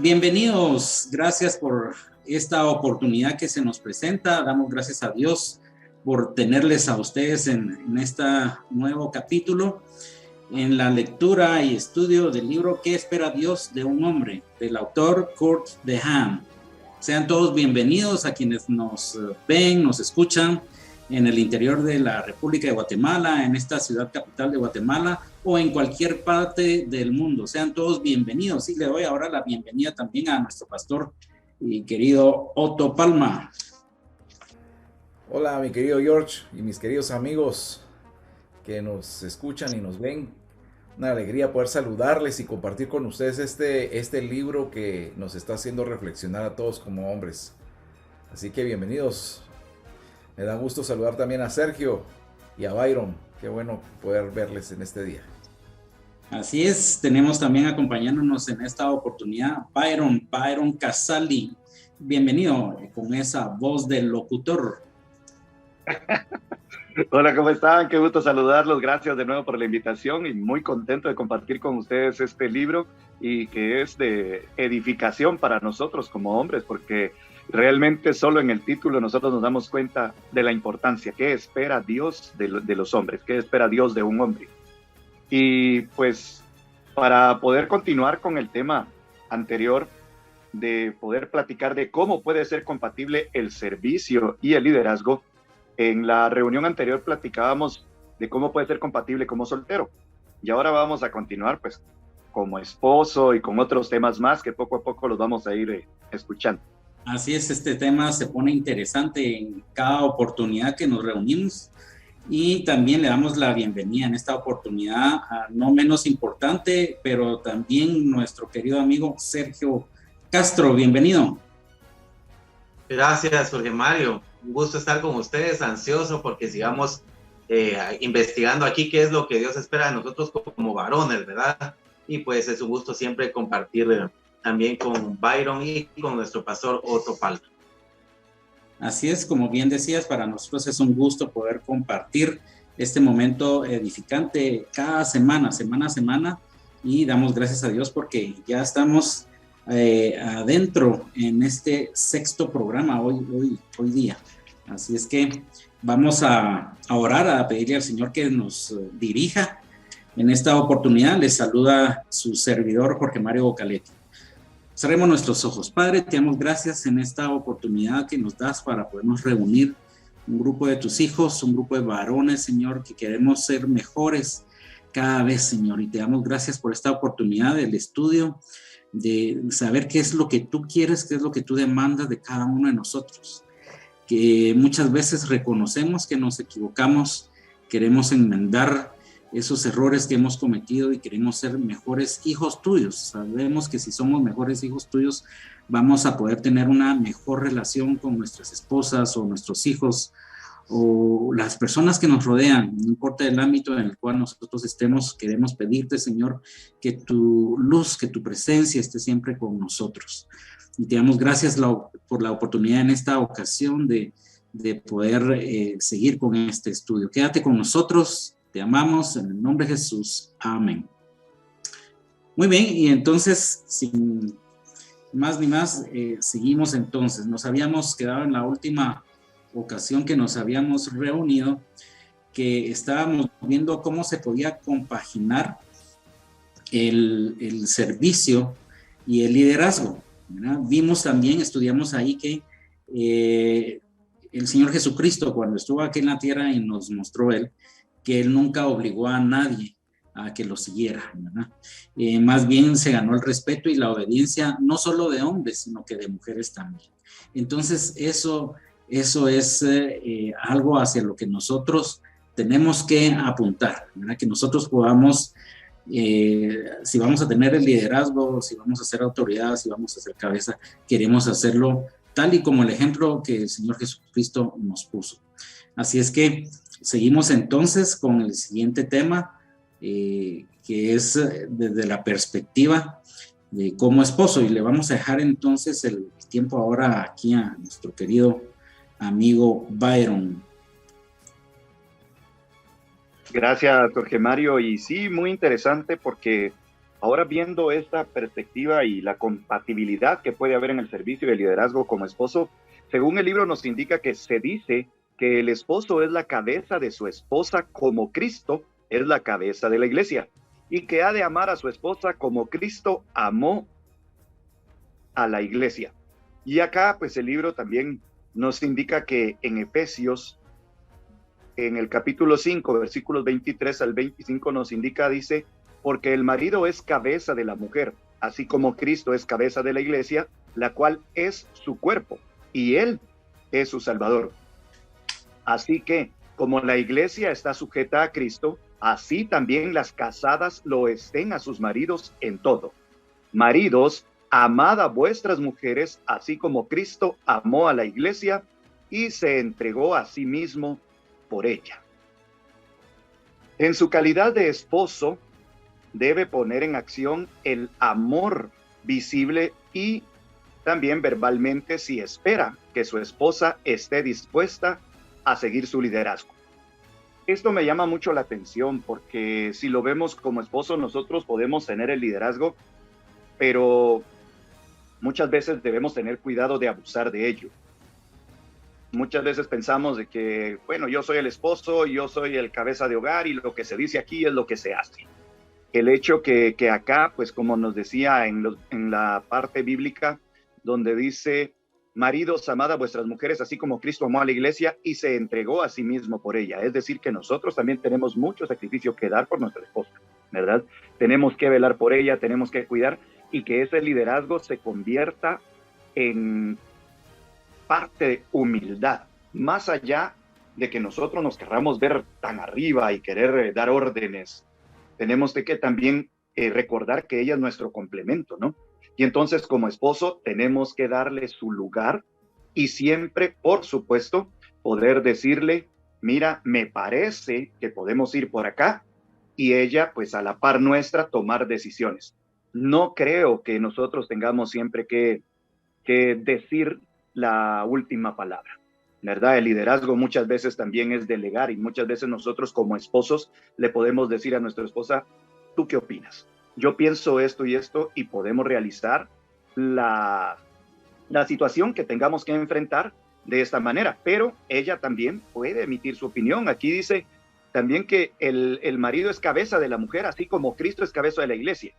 Bienvenidos, gracias por esta oportunidad que se nos presenta. Damos gracias a Dios por tenerles a ustedes en este nuevo capítulo, en la lectura y estudio del libro ¿Qué espera Dios de un hombre?, del autor Kurt de Haan. Sean todos bienvenidos a quienes nos ven, nos escuchan en el interior de la República de Guatemala, en esta ciudad capital de Guatemala o en cualquier parte del mundo. Sean todos bienvenidos. Y le doy ahora la bienvenida también a nuestro pastor y querido Otto Palma. Hola, mi querido George y mis queridos amigos que nos escuchan y nos ven. Una alegría poder saludarles y compartir con ustedes este libro que nos está haciendo reflexionar a todos como hombres. Así que bienvenidos. Me da gusto saludar también a Sergio y a Byron. Qué bueno poder verles en este día. Así es, tenemos también acompañándonos en esta oportunidad Byron Casali. Bienvenido con esa voz del locutor. Hola, ¿cómo están? Qué gusto saludarlos. Gracias de nuevo por la invitación y muy contento de compartir con ustedes este libro y que es de edificación para nosotros como hombres, porque realmente solo en el título nosotros nos damos cuenta de la importancia. ¿Qué espera Dios de los hombres? ¿Qué espera Dios de un hombre? Y pues para poder continuar con el tema anterior, de poder platicar de cómo puede ser compatible el servicio y el liderazgo, en la reunión anterior platicábamos de cómo puede ser compatible como soltero. Y ahora vamos a continuar pues como esposo y con otros temas más que poco a poco los vamos a ir escuchando. Así es, este tema se pone interesante en cada oportunidad que nos reunimos y también le damos la bienvenida en esta oportunidad a no menos importante, pero también nuestro querido amigo Sergio Castro. Bienvenido. Gracias, Jorge Mario. Un gusto estar con ustedes, ansioso porque sigamos investigando aquí qué es lo que Dios espera de nosotros como varones, ¿verdad? Y pues es un gusto siempre compartir también con Byron y con nuestro pastor Otto Palma. Así es, como bien decías, para nosotros es un gusto poder compartir este momento edificante cada semana a semana, y damos gracias a Dios porque ya estamos adentro en este sexto programa hoy día. Así es que vamos a orar, a pedirle al Señor que nos dirija en esta oportunidad. Les saluda su servidor Jorge Mario Bocaletti. Cerremos nuestros ojos. Padre, te damos gracias en esta oportunidad que nos das para podernos reunir un grupo de tus hijos, un grupo de varones, Señor, que queremos ser mejores cada vez, Señor. Y te damos gracias por esta oportunidad del estudio, de saber qué es lo que tú quieres, qué es lo que tú demandas de cada uno de nosotros. Que muchas veces reconocemos que nos equivocamos, queremos enmendar esos errores que hemos cometido y queremos ser mejores hijos tuyos. Sabemos que si somos mejores hijos tuyos, vamos a poder tener una mejor relación con nuestras esposas o nuestros hijos o las personas que nos rodean, no importa el ámbito en el cual nosotros estemos. Queremos pedirte, Señor, que tu luz, que tu presencia esté siempre con nosotros. Y te damos gracias por la oportunidad en esta ocasión de poder seguir con este estudio. Quédate con nosotros, te amamos en el nombre de Jesús. Amén. Muy bien, y entonces, sin más ni más, seguimos entonces. Nos habíamos quedado en la última ocasión que nos habíamos reunido, que estábamos viendo cómo se podía compaginar el servicio y el liderazgo, ¿verdad? Vimos también, estudiamos ahí que el Señor Jesucristo, cuando estuvo aquí en la tierra y nos mostró Él, que Él nunca obligó a nadie a que lo siguiera, ¿verdad? Más bien se ganó el respeto y la obediencia, no solo de hombres, sino que de mujeres también. Entonces, eso es algo hacia lo que nosotros tenemos que apuntar, ¿verdad? Que nosotros podamos, si vamos a tener el liderazgo, si vamos a ser autoridad, si vamos a ser cabeza, queremos hacerlo tal y como el ejemplo que el Señor Jesucristo nos puso. Así es que seguimos entonces con el siguiente tema, que es desde la perspectiva de como esposo, y le vamos a dejar entonces el tiempo ahora aquí a nuestro querido amigo Byron. Gracias, Jorge Mario. Y sí, muy interesante porque Ahora, viendo esta perspectiva y la compatibilidad que puede haber en el servicio y el liderazgo como esposo, según el libro nos indica que se dice que el esposo es la cabeza de su esposa como Cristo es la cabeza de la iglesia, y que ha de amar a su esposa como Cristo amó a la iglesia. Y acá pues el libro también nos indica que en Efesios, en el capítulo 5, versículos 23 al 25 nos indica, dice, porque el marido es cabeza de la mujer, así como Cristo es cabeza de la iglesia, la cual es su cuerpo, y él es su salvador. Así que, como la iglesia está sujeta a Cristo, así también las casadas lo estén a sus maridos en todo. Maridos, amad a vuestras mujeres, así como Cristo amó a la iglesia y se entregó a sí mismo por ella. En su calidad de esposo, debe poner en acción el amor visible y también verbalmente si espera que su esposa esté dispuesta a seguir su liderazgo. Esto me llama mucho la atención porque si lo vemos como esposo, nosotros podemos tener el liderazgo, pero muchas veces debemos tener cuidado de abusar de ello. Muchas veces pensamos de que, bueno, yo soy el esposo, yo soy el cabeza de hogar y lo que se dice aquí es lo que se hace. El hecho que acá, pues como nos decía en la parte bíblica, donde dice, maridos, amad a vuestras mujeres, así como Cristo amó a la iglesia y se entregó a sí mismo por ella. Es decir, que nosotros también tenemos mucho sacrificio que dar por nuestra esposa, ¿verdad? Tenemos que velar por ella, tenemos que cuidar y que ese liderazgo se convierta en parte de humildad, más allá de que nosotros nos querramos ver tan arriba y querer dar órdenes. Tenemos que también recordar que ella es nuestro complemento, ¿no? Y entonces como esposo tenemos que darle su lugar y siempre, por supuesto, poder decirle, mira, me parece que podemos ir por acá y ella, pues a la par nuestra, tomar decisiones. No creo que nosotros tengamos siempre que decir la última palabra, ¿verdad? El liderazgo muchas veces también es delegar y muchas veces nosotros como esposos le podemos decir a nuestra esposa, ¿tú qué opinas? Yo pienso esto y esto y podemos realizar la situación que tengamos que enfrentar de esta manera, pero ella también puede emitir su opinión. Aquí dice también que el marido es cabeza de la mujer, así como Cristo es cabeza de la iglesia.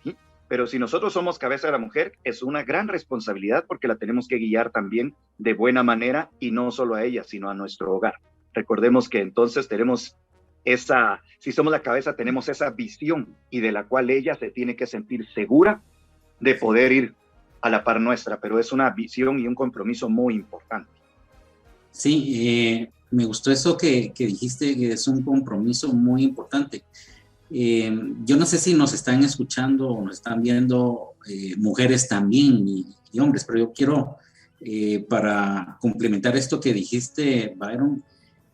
¿Sí? Pero si nosotros somos cabeza de la mujer, es una gran responsabilidad porque la tenemos que guiar también de buena manera y no solo a ella, sino a nuestro hogar. Recordemos que entonces tenemos si somos la cabeza, tenemos esa visión y de la cual ella se tiene que sentir segura de poder ir a la par nuestra, pero es una visión y un compromiso muy importante. Sí, me gustó eso que dijiste, que es un compromiso muy importante. Yo no sé si nos están escuchando o nos están viendo mujeres también y hombres, pero yo quiero, para complementar esto que dijiste, Byron,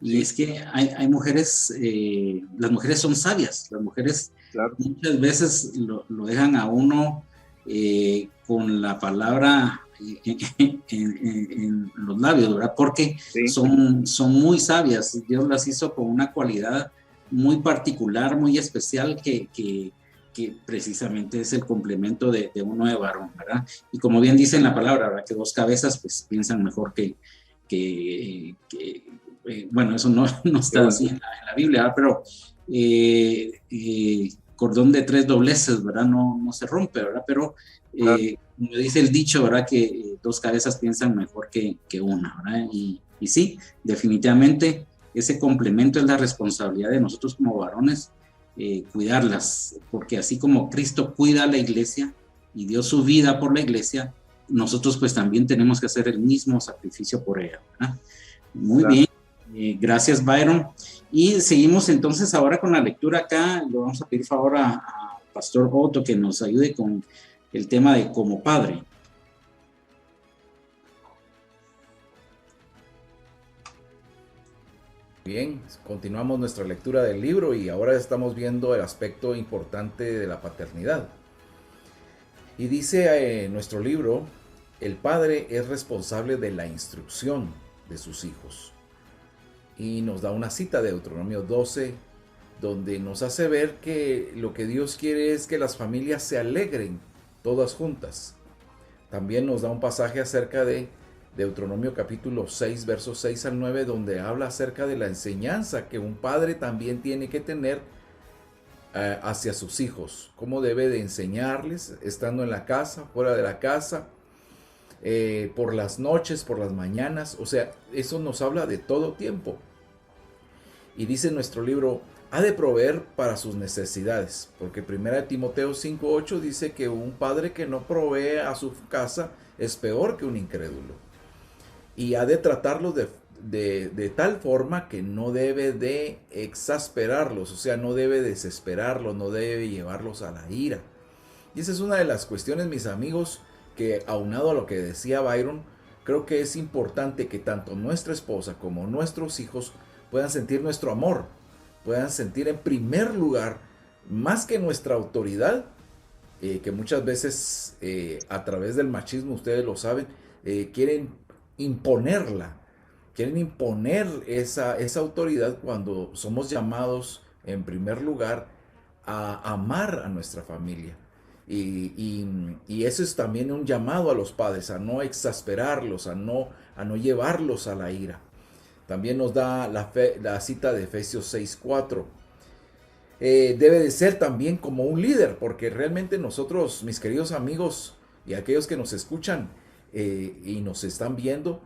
y es que hay mujeres, las mujeres son sabias, las mujeres claro. Muchas veces lo dejan a uno con la palabra en los labios, ¿verdad? Porque sí. son muy sabias, Dios las hizo con una cualidad muy particular, muy especial, que precisamente es el complemento de uno de varón, ¿verdad? Y como bien dice en la palabra, ¿verdad? Que dos cabezas pues piensan mejor que bueno, eso no está así en la Biblia, ¿verdad? Pero cordón de tres dobleces, ¿verdad? No se rompe, ¿verdad? Pero como dice el dicho, ¿verdad? Que dos cabezas piensan mejor que una, ¿verdad? Y sí, definitivamente ese complemento es la responsabilidad de nosotros como varones, cuidarlas, porque así como Cristo cuida a la iglesia y dio su vida por la iglesia, nosotros pues también tenemos que hacer el mismo sacrificio por ella, ¿verdad? Muy bien. Gracias, Byron. Y seguimos entonces ahora con la lectura acá. Le vamos a pedir favor a Pastor Otto que nos ayude con el tema de como padre. Bien, continuamos nuestra lectura del libro y ahora estamos viendo el aspecto importante de la paternidad. Y dice nuestro libro, el padre es responsable de la instrucción de sus hijos. Y nos da una cita de Deuteronomio 12, donde nos hace ver que lo que Dios quiere es que las familias se alegren todas juntas. También nos da un pasaje acerca de Deuteronomio capítulo 6, versos 6 al 9, donde habla acerca de la enseñanza que un padre también tiene que tener hacia sus hijos. Cómo debe de enseñarles, estando en la casa, fuera de la casa, por las noches, por las mañanas. O sea, eso nos habla de todo tiempo. Y dice nuestro libro, ha de proveer para sus necesidades, porque 1 Timoteo 5:8 dice que un padre que no provee a su casa es peor que un incrédulo. Y ha de tratarlos de tal forma que no debe de exasperarlos, o sea, no debe desesperarlos, no debe llevarlos a la ira. Y esa es una de las cuestiones, mis amigos, que aunado a lo que decía Byron, creo que es importante que tanto nuestra esposa como nuestros hijos puedan sentir nuestro amor, puedan sentir en primer lugar, más que nuestra autoridad, que muchas veces a través del machismo, ustedes lo saben, quieren imponerla, quieren imponer esa autoridad cuando somos llamados en primer lugar a amar a nuestra familia. Y eso es también un llamado a los padres, a no exasperarlos, a no llevarlos a la ira. También nos da la cita de Efesios 6:4. Debe de ser también como un líder, porque realmente nosotros, mis queridos amigos y aquellos que nos escuchan y nos están viendo,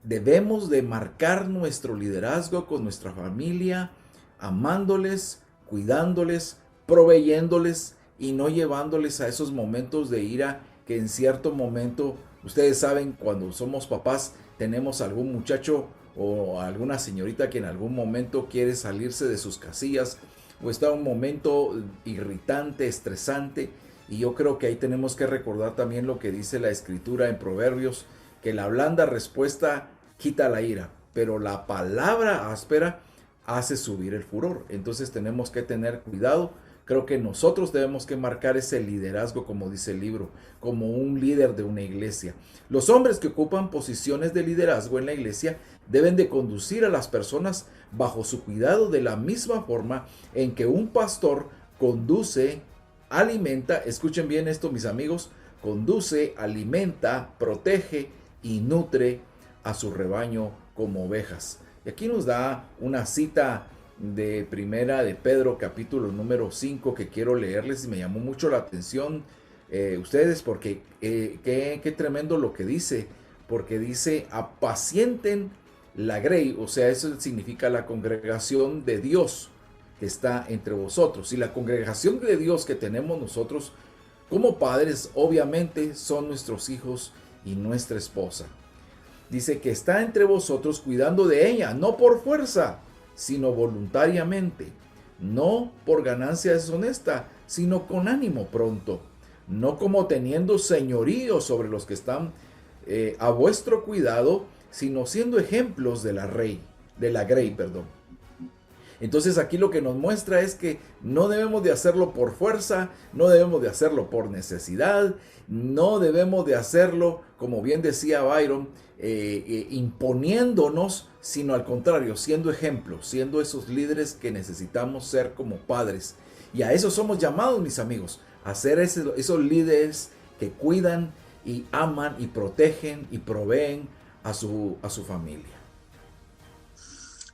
debemos de marcar nuestro liderazgo con nuestra familia, amándoles, cuidándoles, proveyéndoles y no llevándoles a esos momentos de ira que en cierto momento, ustedes saben, cuando somos papás, tenemos algún muchacho o alguna señorita que en algún momento quiere salirse de sus casillas o está en un momento irritante, estresante, y yo creo que ahí tenemos que recordar también lo que dice la escritura en Proverbios, que la blanda respuesta quita la ira, pero la palabra áspera hace subir el furor. Entonces tenemos que tener cuidado. Creo que nosotros debemos que marcar ese liderazgo, como dice el libro, como un líder de una iglesia. Los hombres que ocupan posiciones de liderazgo en la iglesia deben de conducir a las personas bajo su cuidado de la misma forma en que un pastor conduce, alimenta, escuchen bien esto, mis amigos, conduce, alimenta, protege y nutre a su rebaño como ovejas. Y aquí nos da una cita de Primera de Pedro, capítulo número 5, que quiero leerles y me llamó mucho la atención ustedes, porque qué tremendo lo que dice, porque dice, apacienten la grey, o sea, eso significa la congregación de Dios que está entre vosotros. Y la congregación de Dios que tenemos nosotros como padres, obviamente, son nuestros hijos y nuestra esposa. Dice que está entre vosotros cuidando de ella, no por fuerza, sino voluntariamente, no por ganancia deshonesta, sino con ánimo pronto, no como teniendo señorío sobre los que están a vuestro cuidado, sino siendo ejemplos de la grey. Entonces aquí lo que nos muestra es que no debemos de hacerlo por fuerza, no debemos de hacerlo por necesidad, no debemos de hacerlo, como bien decía Byron, imponiéndonos, sino al contrario, siendo ejemplos, siendo esos líderes que necesitamos ser como padres. Y a eso somos llamados, mis amigos, a ser esos líderes que cuidan y aman y protegen y proveen a su familia.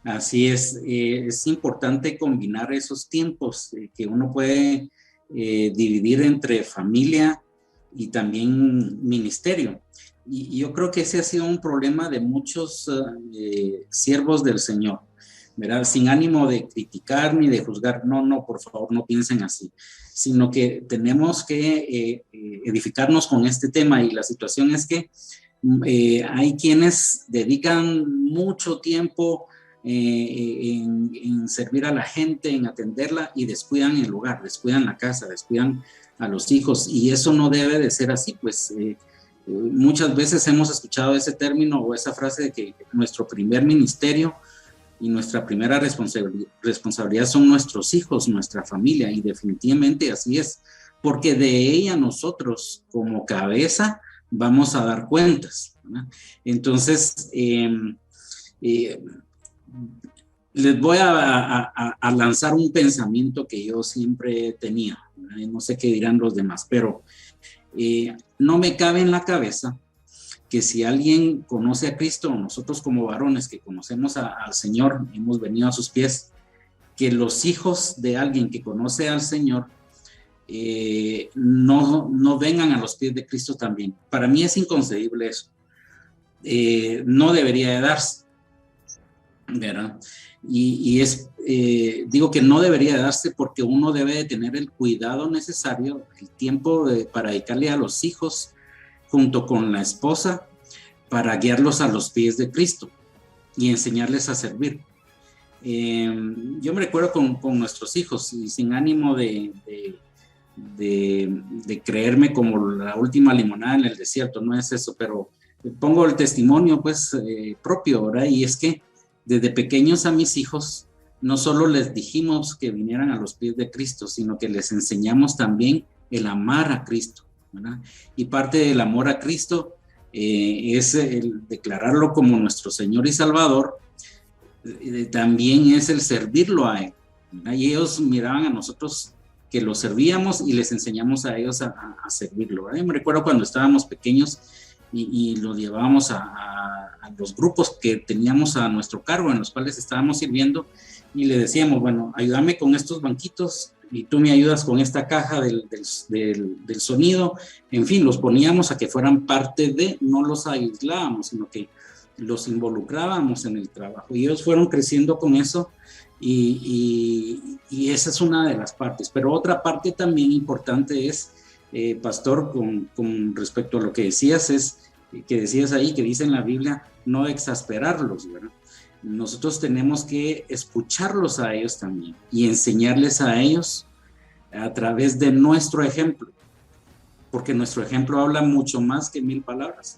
Así es importante combinar esos tiempos que uno puede dividir entre familia y también ministerio. Y yo creo que ese ha sido un problema de muchos siervos del Señor, ¿verdad? Sin ánimo de criticar ni de juzgar, no, por favor, no piensen así, sino que tenemos que edificarnos con este tema, y la situación es que hay quienes dedican mucho tiempo en servir a la gente, en atenderla, y descuidan el hogar, descuidan la casa, descuidan a los hijos, y eso no debe de ser así. Pues muchas veces hemos escuchado ese término o esa frase de que nuestro primer ministerio y nuestra primera responsabilidad son nuestros hijos, nuestra familia, y definitivamente así es, porque de ella nosotros como cabeza vamos a dar cuentas, ¿verdad? Entonces Les voy a lanzar un pensamiento que yo siempre tenía, ¿verdad? No sé qué dirán los demás, pero no me cabe en la cabeza que si alguien conoce a Cristo, nosotros como varones que conocemos al Señor, hemos venido a sus pies, que los hijos de alguien que conoce al Señor no vengan a los pies de Cristo también. Para mí es inconcebible eso. No debería de darse, ¿verdad? Digo que no debería de darse porque uno debe de tener el cuidado necesario, el tiempo para dedicarle a los hijos junto con la esposa para guiarlos a los pies de Cristo y enseñarles a servir. Yo me recuerdo con nuestros hijos, y sin ánimo de creerme como la última limonada en el desierto, no es eso, pero pongo el testimonio pues propio, ¿verdad? Y es que desde pequeños a mis hijos no solo les dijimos que vinieran a los pies de Cristo, sino que les enseñamos también el amar a Cristo, ¿verdad? Y parte del amor a Cristo es el declararlo como nuestro Señor y Salvador, también es el servirlo a Él, ¿verdad? Y ellos miraban a nosotros que los servíamos y les enseñamos a ellos a servirlo, ¿verdad? Yo me recuerdo cuando estábamos pequeños y lo llevábamos a los grupos que teníamos a nuestro cargo, en los cuales estábamos sirviendo, y le decíamos, bueno, ayúdame con estos banquitos y tú me ayudas con esta caja del sonido. En fin, los poníamos a que fueran parte de, no los aislábamos, sino que los involucrábamos en el trabajo, y ellos fueron creciendo con eso, y esa es una de las partes. Pero otra parte también importante es, pastor, con respecto a lo que decías, que decías ahí, que dice en la Biblia, no exasperarlos, ¿verdad? Nosotros tenemos que escucharlos a ellos también y enseñarles a ellos a través de nuestro ejemplo, porque nuestro ejemplo habla mucho más que 1000 palabras.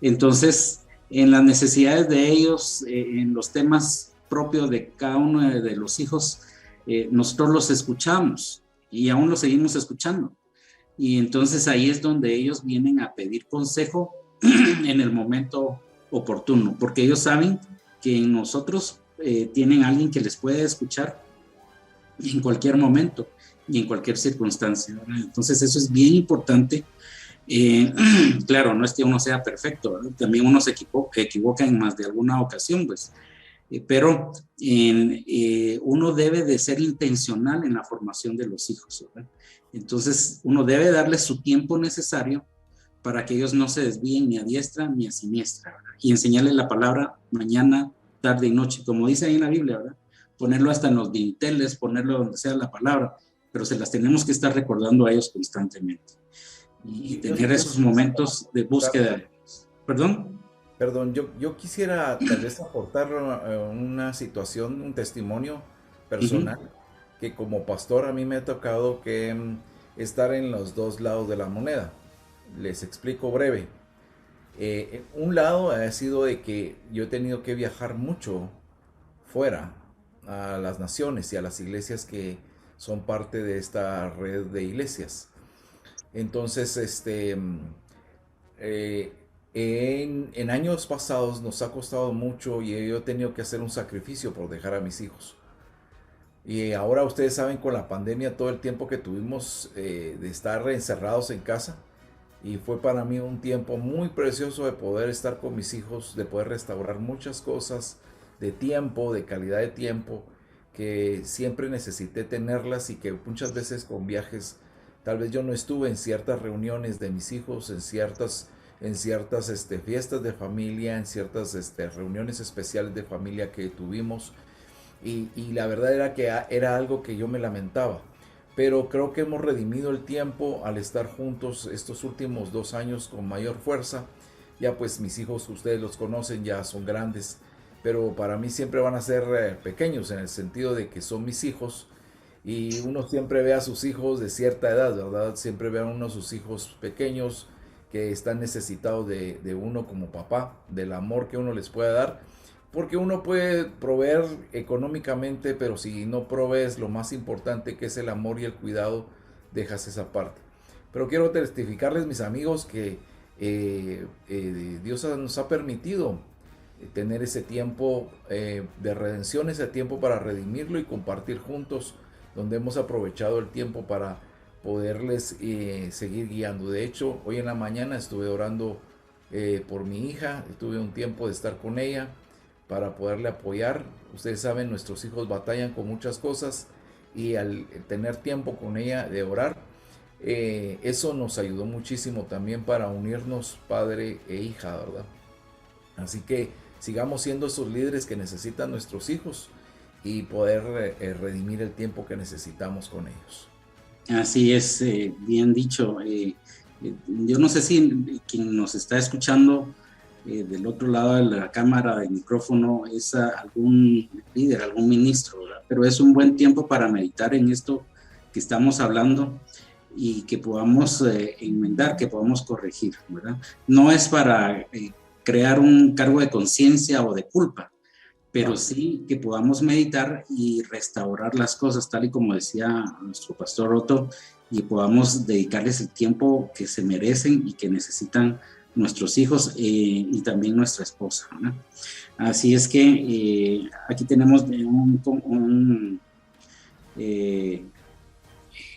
Entonces, en las necesidades de ellos, en los temas propios de cada uno de los hijos, nosotros los escuchamos y aún los seguimos escuchando. Y entonces ahí es donde ellos vienen a pedir consejo en el momento oportuno, porque ellos saben que en nosotros tienen a alguien que les puede escuchar en cualquier momento y en cualquier circunstancia, ¿verdad? Entonces eso es bien importante. Claro, no es que uno sea perfecto, ¿verdad? También uno se equivoca en más de alguna ocasión, pues, pero uno debe de ser intencional en la formación de los hijos, ¿verdad? Entonces uno debe darles su tiempo necesario para que ellos no se desvíen ni a diestra ni a siniestra, ¿verdad? Y enseñarles la palabra mañana, tarde y noche, como dice ahí en la Biblia, ¿verdad? Ponerlo hasta en los dinteles, ponerlo donde sea la palabra, pero se las tenemos que estar recordando a ellos constantemente y tener esos momentos de búsqueda. ¿Perdón? Perdón, yo quisiera tal vez aportar una situación, un testimonio personal, que como pastor a mí me ha tocado que estar en los dos lados de la moneda. Les explico breve. Un lado ha sido de que yo he tenido que viajar mucho fuera a las naciones y a las iglesias que son parte de esta red de iglesias. Entonces, en años pasados nos ha costado mucho y yo he tenido que hacer un sacrificio por dejar a mis hijos. Y ahora ustedes saben, con la pandemia, todo el tiempo que tuvimos de estar encerrados en casa, y fue para mí un tiempo muy precioso de poder estar con mis hijos, de poder restaurar muchas cosas de tiempo, de calidad de tiempo, que siempre necesité tenerlas, y que muchas veces con viajes, tal vez yo no estuve en ciertas reuniones de mis hijos, en ciertas fiestas de familia, en ciertas reuniones especiales de familia que tuvimos, y la verdad era que era algo que yo me lamentaba. Pero creo que hemos redimido el tiempo al estar juntos estos últimos 2 años con mayor fuerza. Ya pues mis hijos, ustedes los conocen, ya son grandes, pero para mí siempre van a ser pequeños, en el sentido de que son mis hijos, y uno siempre ve a sus hijos de cierta edad, ¿verdad? Siempre ve a uno de sus hijos pequeños que están necesitados de uno como papá, del amor que uno les puede dar. Porque uno puede proveer económicamente, pero si no provees lo más importante, que es el amor y el cuidado, dejas esa parte. Pero quiero testificarles, mis amigos, que Dios nos ha permitido tener ese tiempo de redención, ese tiempo para redimirlo y compartir juntos, donde hemos aprovechado el tiempo para poderles seguir guiando. De hecho, hoy en la mañana estuve orando por mi hija, tuve un tiempo de estar con ella para poderle apoyar. Ustedes saben, nuestros hijos batallan con muchas cosas y al tener tiempo con ella de orar, eso nos ayudó muchísimo también para unirnos padre e hija, ¿verdad? Así que sigamos siendo esos líderes que necesitan nuestros hijos y poder redimir el tiempo que necesitamos con ellos. Así es, bien dicho. Yo no sé si quien nos está escuchando del otro lado de la cámara, del micrófono, es algún líder, algún ministro, ¿verdad? Pero es un buen tiempo para meditar en esto que estamos hablando y que podamos enmendar, que podamos corregir, ¿verdad? No es para crear un cargo de conciencia o de culpa, pero sí que podamos meditar y restaurar las cosas, tal y como decía nuestro pastor Otto, y podamos dedicarles el tiempo que se merecen y que necesitan nuestros hijos y también nuestra esposa, ¿no? Así es que aquí tenemos un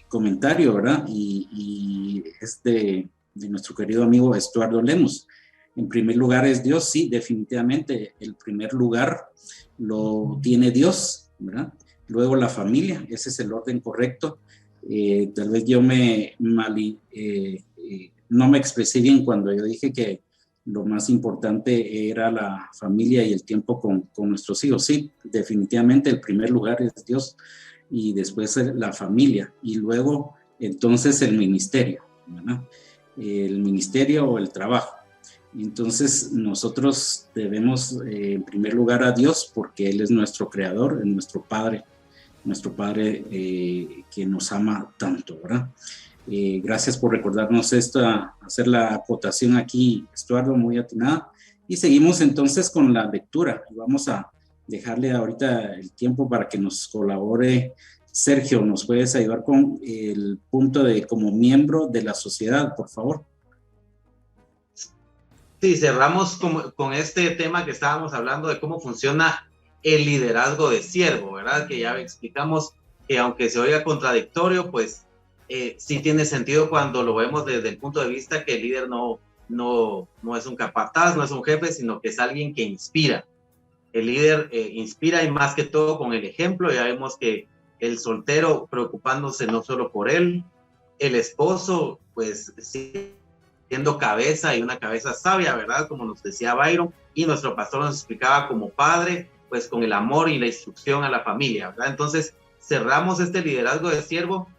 comentario, ¿verdad? Y es de nuestro querido amigo Estuardo Lemos. En primer lugar es Dios, sí, definitivamente. El primer lugar lo tiene Dios, ¿verdad? Luego la familia, ese es el orden correcto. Tal vez yo no me expresé bien cuando yo dije que lo más importante era la familia y el tiempo con nuestros hijos. Sí, definitivamente el primer lugar es Dios y después la familia y luego entonces el ministerio, ¿verdad? El ministerio o el trabajo. Entonces nosotros debemos en primer lugar a Dios porque Él es nuestro creador, es nuestro Padre que nos ama tanto, ¿verdad? Gracias por recordarnos esto, hacer la acotación aquí, Estuardo, muy atinada. Y seguimos entonces con la lectura. Vamos a dejarle ahorita el tiempo para que nos colabore Sergio. ¿Nos puedes ayudar con el punto de como miembro de la sociedad, por favor? Sí, cerramos con este tema que estábamos hablando de cómo funciona el liderazgo de siervo, ¿verdad? Que ya explicamos que aunque se oiga contradictorio, pues sí tiene sentido cuando lo vemos desde el punto de vista que el líder no es un capataz, no es un jefe, sino que es alguien que inspira. El líder inspira y más que todo con el ejemplo. Ya vemos que el soltero preocupándose no solo por él, el esposo pues siendo cabeza y una cabeza sabia, ¿verdad? Como nos decía Byron, y nuestro pastor nos explicaba como padre, pues con el amor y la instrucción a la familia, ¿verdad? Entonces cerramos este liderazgo de siervo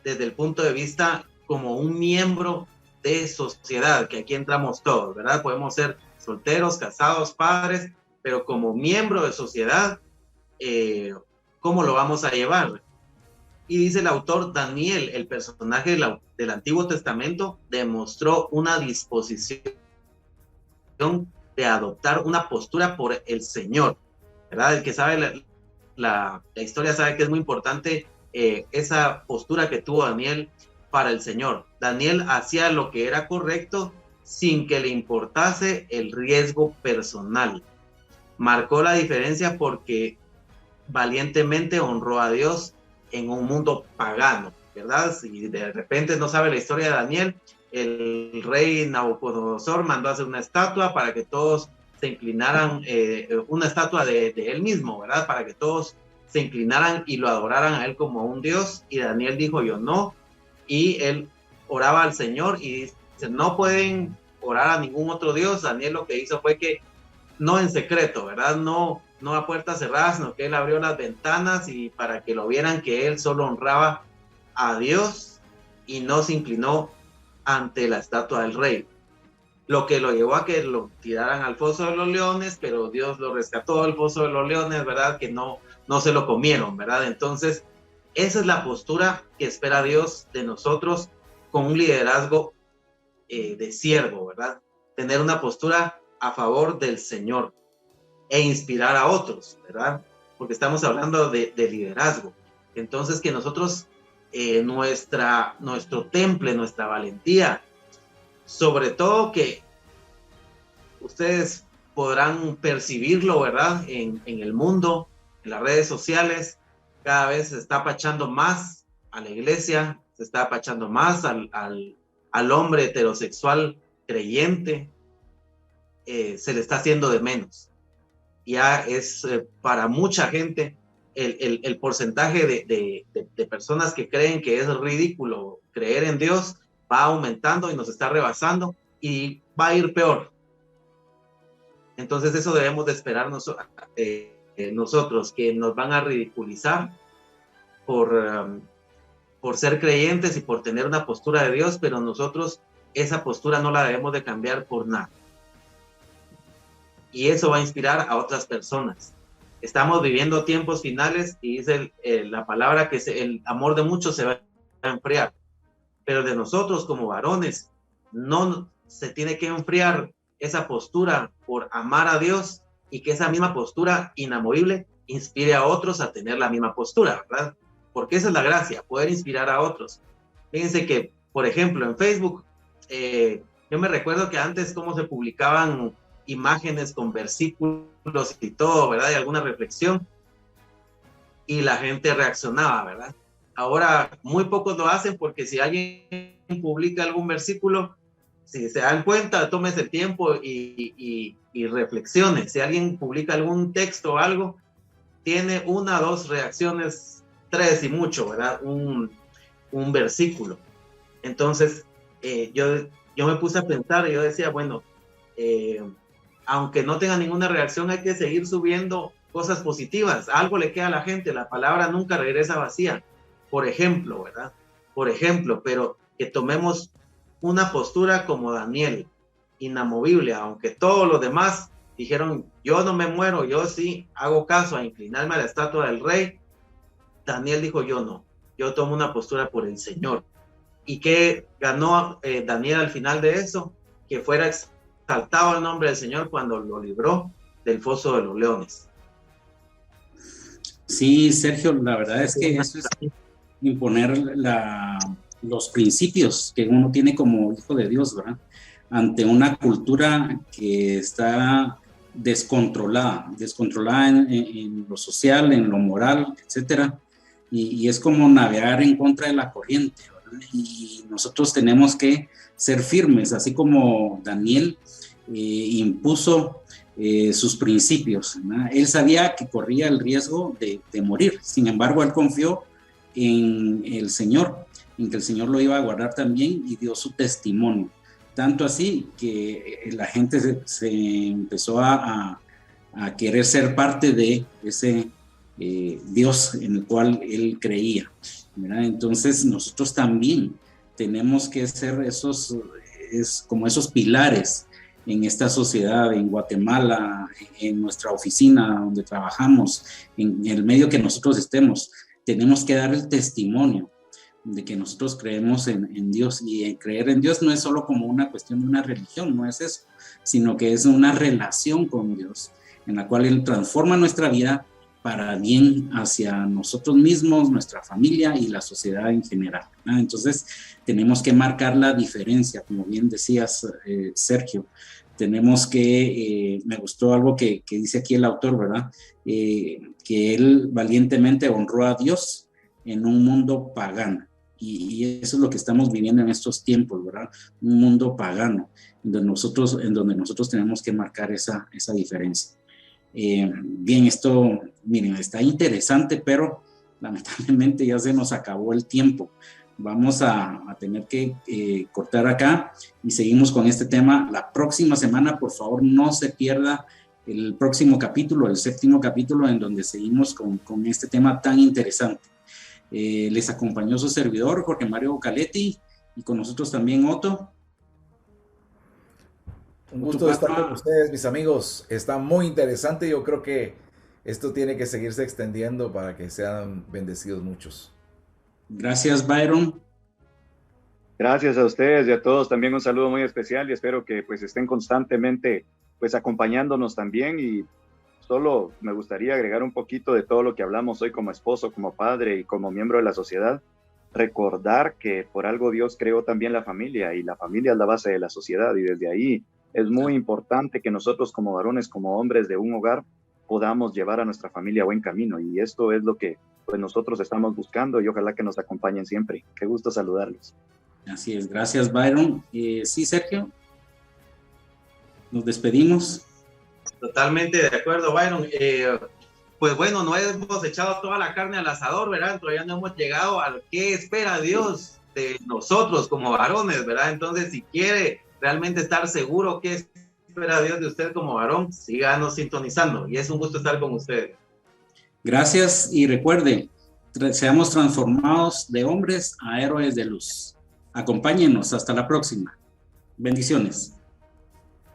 desde el punto de vista como un miembro de sociedad, que aquí entramos todos, ¿verdad? Podemos ser solteros, casados, padres, pero como miembro de sociedad, ¿cómo lo vamos a llevar? Y dice el autor, Daniel, el personaje del Antiguo Testamento, demostró una disposición de adoptar una postura por el Señor, ¿verdad? El que sabe la historia sabe que es muy importante esa postura que tuvo Daniel para el Señor. Daniel hacía lo que era correcto sin que le importase el riesgo personal. Marcó la diferencia porque valientemente honró a Dios en un mundo pagano, ¿verdad? Si de repente no sabe la historia de Daniel, el rey Nabucodonosor mandó a hacer una estatua para que todos se inclinaran, una estatua de él mismo, ¿verdad? Para que todos se inclinaran y lo adoraran a él como un Dios, y Daniel dijo yo no, y él oraba al Señor y dice, no pueden orar a ningún otro Dios. Daniel lo que hizo fue que, no en secreto, ¿verdad? No a puertas cerradas, sino que él abrió las ventanas y para que lo vieran que él solo honraba a Dios y no se inclinó ante la estatua del rey. Lo que lo llevó a que lo tiraran al foso de los leones, pero Dios lo rescató del foso de los leones, ¿verdad? Que no se lo comieron, ¿verdad? Entonces, esa es la postura que espera Dios de nosotros con un liderazgo de siervo, ¿verdad? Tener una postura a favor del Señor e inspirar a otros, ¿verdad? Porque estamos hablando de liderazgo. Entonces, que nosotros, nuestro temple, nuestra valentía, sobre todo que ustedes podrán percibirlo, ¿verdad? En el mundo, en las redes sociales, cada vez se está apachando más a la iglesia, se está apachando más al hombre heterosexual creyente, se le está haciendo de menos. Ya es para mucha gente el porcentaje de personas que creen que es ridículo creer en Dios va aumentando y nos está rebasando y va a ir peor. Entonces eso debemos de esperar nosotros, que nos van a ridiculizar por ser creyentes y por tener una postura de Dios, pero nosotros esa postura no la debemos de cambiar por nada. Y eso va a inspirar a otras personas. Estamos viviendo tiempos finales y dice la palabra que el amor de muchos se va a enfriar, pero de nosotros como varones no se tiene que enfriar esa postura por amar a Dios y que esa misma postura inamovible inspire a otros a tener la misma postura, ¿verdad? Porque esa es la gracia, poder inspirar a otros. Fíjense que, por ejemplo, en Facebook, yo me recuerdo que antes cómo se publicaban imágenes con versículos y todo, ¿verdad? Y alguna reflexión, y la gente reaccionaba, ¿verdad? Ahora muy pocos lo hacen porque si alguien publica algún versículo, si se dan cuenta, tómese el tiempo y reflexione. Si alguien publica algún texto o algo, tiene 1 o 2 reacciones, 3 y mucho, ¿verdad? Un versículo. Entonces, yo me puse a pensar y yo decía, bueno, aunque no tenga ninguna reacción, hay que seguir subiendo cosas positivas. Algo le queda a la gente, la palabra nunca regresa vacía. Por ejemplo, ¿verdad? Por ejemplo, pero que tomemos una postura como Daniel, inamovible, aunque todos los demás dijeron, yo no me muero, yo sí hago caso a inclinarme a la estatua del rey. Daniel dijo, yo no, yo tomo una postura por el Señor. ¿Y qué ganó Daniel al final de eso? Que fuera exaltado el nombre del Señor cuando lo libró del foso de los leones. Sí, Sergio, la verdad es que eso es imponer los principios que uno tiene como hijo de Dios, ¿verdad? Ante una cultura que está descontrolada en lo social, en lo moral, etcétera, y es como navegar en contra de la corriente, ¿verdad? Y nosotros tenemos que ser firmes, así como Daniel impuso sus principios, ¿verdad? Él sabía que corría el riesgo de morir, sin embargo, él confió en el Señor, en que el Señor lo iba a guardar también y dio su testimonio. Tanto así que la gente se empezó a querer ser parte de ese Dios en el cual él creía, ¿verdad? Entonces nosotros también tenemos que ser como esos pilares en esta sociedad, en Guatemala, en nuestra oficina donde trabajamos, en el medio que nosotros estemos. Tenemos que dar el testimonio de que nosotros creemos en Dios, y creer en Dios no es solo como una cuestión de una religión, no es eso, sino que es una relación con Dios en la cual Él transforma nuestra vida para bien hacia nosotros mismos, nuestra familia y la sociedad en general, ¿verdad? Entonces tenemos que marcar la diferencia, como bien decías, Sergio. Tenemos que, me gustó algo que dice aquí el autor, ¿verdad? Que él valientemente honró a Dios en un mundo pagano. Y eso es lo que estamos viviendo en estos tiempos, ¿verdad? Un mundo pagano, en donde nosotros tenemos que marcar esa diferencia. Bien, esto, miren, está interesante, pero lamentablemente ya se nos acabó el tiempo. Vamos a tener que cortar acá y seguimos con este tema la próxima semana. Por favor, no se pierda el próximo capítulo, el 7º capítulo, en donde seguimos con este tema tan interesante. Les acompañó su servidor, Jorge Mario Caletti, y con nosotros también Otto. Un gusto estar con ustedes, mis amigos. Está muy interesante. Yo creo que esto tiene que seguirse extendiendo para que sean bendecidos muchos. Gracias, Byron. Gracias a ustedes y a todos. También un saludo muy especial y espero que pues estén constantemente pues acompañándonos también. Y solo me gustaría agregar un poquito de todo lo que hablamos hoy como esposo, como padre y como miembro de la sociedad. Recordar que por algo Dios creó también la familia, y la familia es la base de la sociedad, y desde ahí Es muy importante que nosotros como varones, como hombres de un hogar, podamos llevar a nuestra familia a buen camino. Y esto es lo que pues, nosotros estamos buscando y ojalá que nos acompañen siempre. Qué gusto saludarlos. Así es, gracias Byron. Sí, Sergio, nos despedimos. Totalmente de acuerdo, Byron. Pues bueno, no hemos echado toda la carne al asador, ¿verdad? Todavía no hemos llegado a qué espera Dios de nosotros como varones, ¿verdad? Entonces, si quiere realmente estar seguro qué espera Dios de usted como varón, síganos sintonizando. Y es un gusto estar con ustedes. Gracias y recuerde, seamos transformados de hombres a héroes de luz. Acompáñenos, hasta la próxima. Bendiciones.